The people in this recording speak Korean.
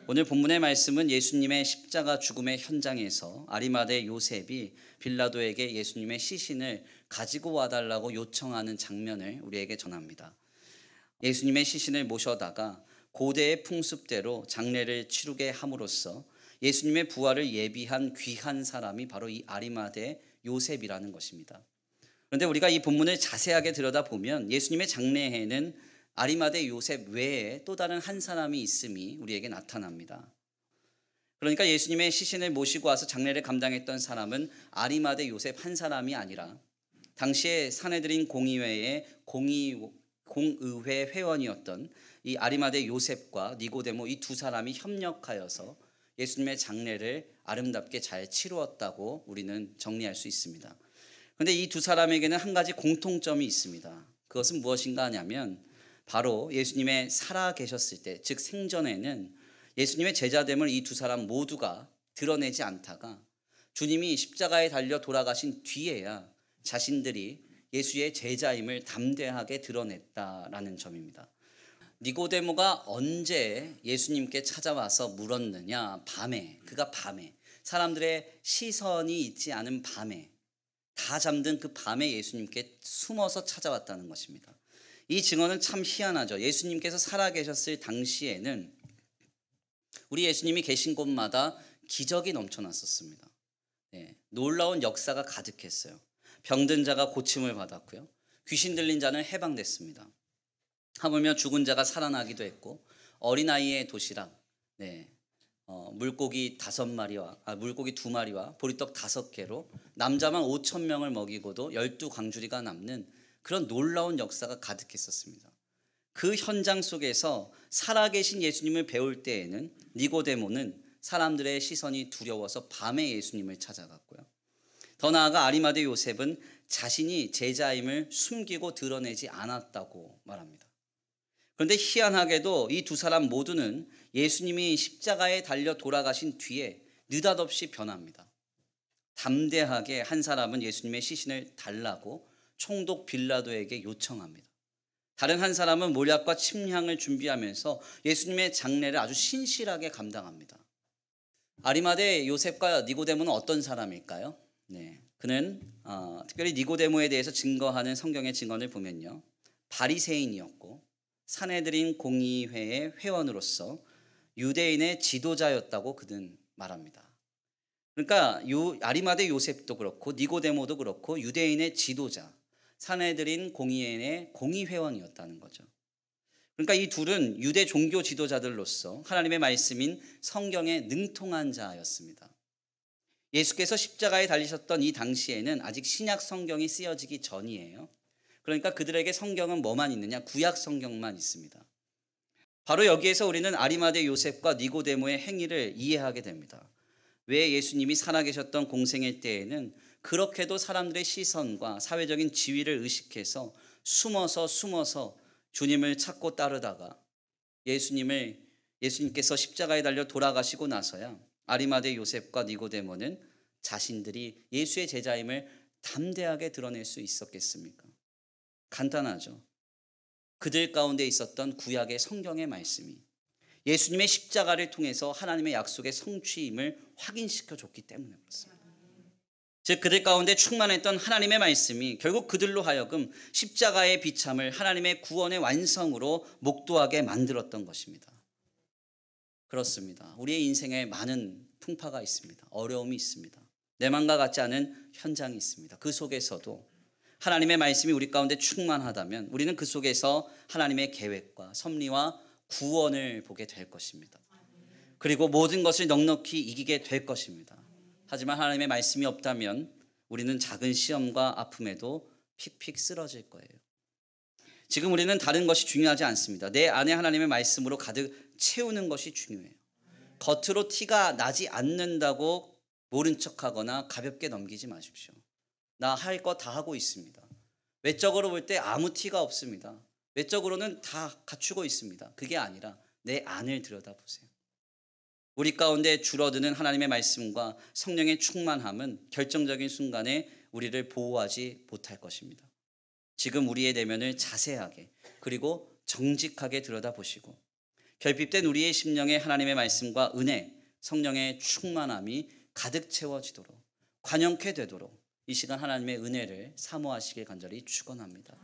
오늘 본문의 말씀은 예수님의 십자가 죽음의 현장에서 아리마대 요셉이 빌라도에게 예수님의 시신을 가지고 와달라고 요청하는 장면을 우리에게 전합니다. 예수님의 시신을 모셔다가 고대의 풍습대로 장례를 치르게 함으로써 예수님의 부활을 예비한 귀한 사람이 바로 이 아리마대 요셉이라는 것입니다. 그런데 우리가 이 본문을 자세하게 들여다보면 예수님의 장례에는 아리마대 요셉 외에 또 다른 한 사람이 있음이 우리에게 나타납니다. 그러니까 예수님의 시신을 모시고 와서 장례를 감당했던 사람은 아리마대 요셉 한 사람이 아니라 당시에 사내들인 공의회의 공의회 회원이었던 이 아리마대 요셉과 니고데모 이 두 사람이 협력하여서 예수님의 장례를 아름답게 잘 치루었다고 우리는 정리할 수 있습니다. 그런데 이 두 사람에게는 한 가지 공통점이 있습니다. 그것은 무엇인가 하냐면 바로 예수님의 살아 계셨을 때, 즉 생전에는 예수님의 제자됨을 이 두 사람 모두가 드러내지 않다가 주님이 십자가에 달려 돌아가신 뒤에야 자신들이 예수의 제자임을 담대하게 드러냈다라는 점입니다. 니고데모가 언제 예수님께 찾아와서 물었느냐? 밤에, 그가 밤에, 사람들의 시선이 있지 않은 밤에, 다 잠든 그 밤에 예수님께 숨어서 찾아왔다는 것입니다. 이 증언은 참 희한하죠. 예수님께서 살아계셨을 당시에는 우리 예수님이 계신 곳마다 기적이 넘쳐났었습니다. 놀라운 역사가 가득했어요. 병든 자가 고침을 받았고요. 귀신 들린 자는 해방됐습니다. 하물며 죽은 자가 살아나기도 했고 어린아이의 도시락, 물고기 2마리와 보리떡 5개로 남자만 5,000명을 먹이고도 12광주리가 남는 그런 놀라운 역사가 가득했었습니다. 그 현장 속에서 살아계신 예수님을 배울 때에는 니고데모는 사람들의 시선이 두려워서 밤에 예수님을 찾아갔고요. 더 나아가 아리마대 요셉은 자신이 제자임을 숨기고 드러내지 않았다고 말합니다. 그런데 희한하게도 이 두 사람 모두는 예수님이 십자가에 달려 돌아가신 뒤에 느닷없이 변합니다. 담대하게 한 사람은 예수님의 시신을 달라고 총독 빌라도에게 요청합니다. 다른 한 사람은 모략과 침향을 준비하면서 예수님의 장례를 아주 신실하게 감당합니다. 아리마대 요셉과 니고데모는 어떤 사람일까요? 그는 특별히 니고데모에 대해서 증거하는 성경의 증언을 보면요, 바리새인이었고 사내들인 공의회의 회원으로서 유대인의 지도자였다고 그는 말합니다. 그러니까 아리마대 요셉도 그렇고 니고데모도 그렇고 유대인의 지도자, 사내들인 공의회의 공의회원이었다는 거죠. 그러니까 이 둘은 유대 종교 지도자들로서 하나님의 말씀인 성경에 능통한 자였습니다. 예수께서 십자가에 달리셨던 이 당시에는 아직 신약 성경이 쓰여지기 전이에요. 그러니까 그들에게 성경은 뭐만 있느냐? 구약 성경만 있습니다. 바로 여기에서 우리는 아리마대 요셉과 니고데모의 행위를 이해하게 됩니다. 왜 예수님이 살아계셨던 공생일 때에는 그렇게도 사람들의 시선과 사회적인 지위를 의식해서 숨어서 주님을 찾고 따르다가 예수님께서 십자가에 달려 돌아가시고 나서야 아리마대 요셉과 니고데모는 자신들이 예수의 제자임을 담대하게 드러낼 수 있었겠습니까? 간단하죠. 그들 가운데 있었던 구약의 성경의 말씀이 예수님의 십자가를 통해서 하나님의 약속의 성취임을 확인시켜 줬기 때문에 그렇습니다. 즉 그들 가운데 충만했던 하나님의 말씀이 결국 그들로 하여금 십자가의 비참을 하나님의 구원의 완성으로 목도하게 만들었던 것입니다. 그렇습니다. 우리의 인생에 많은 풍파가 있습니다. 어려움이 있습니다. 내 맘과 같지 않은 현장이 있습니다. 그 속에서도 하나님의 말씀이 우리 가운데 충만하다면 우리는 그 속에서 하나님의 계획과 섭리와 구원을 보게 될 것입니다. 그리고 모든 것을 넉넉히 이기게 될 것입니다. 하지만 하나님의 말씀이 없다면 우리는 작은 시험과 아픔에도 픽픽 쓰러질 거예요. 지금 우리는 다른 것이 중요하지 않습니다. 내 안에 하나님의 말씀으로 가득 채우는 것이 중요해요. 겉으로 티가 나지 않는다고 모른 척하거나 가볍게 넘기지 마십시오. 나 할 거 다 하고 있습니다. 외적으로 볼 때 아무 티가 없습니다. 외적으로는 다 갖추고 있습니다. 그게 아니라 내 안을 들여다보세요. 우리 가운데 줄어드는 하나님의 말씀과 성령의 충만함은 결정적인 순간에 우리를 보호하지 못할 것입니다. 지금 우리의 내면을 자세하게 그리고 정직하게 들여다보시고 결핍된 우리의 심령에 하나님의 말씀과 은혜, 성령의 충만함이 가득 채워지도록, 관영케 되도록 이 시간 하나님의 은혜를 사모하시길 간절히 축원합니다.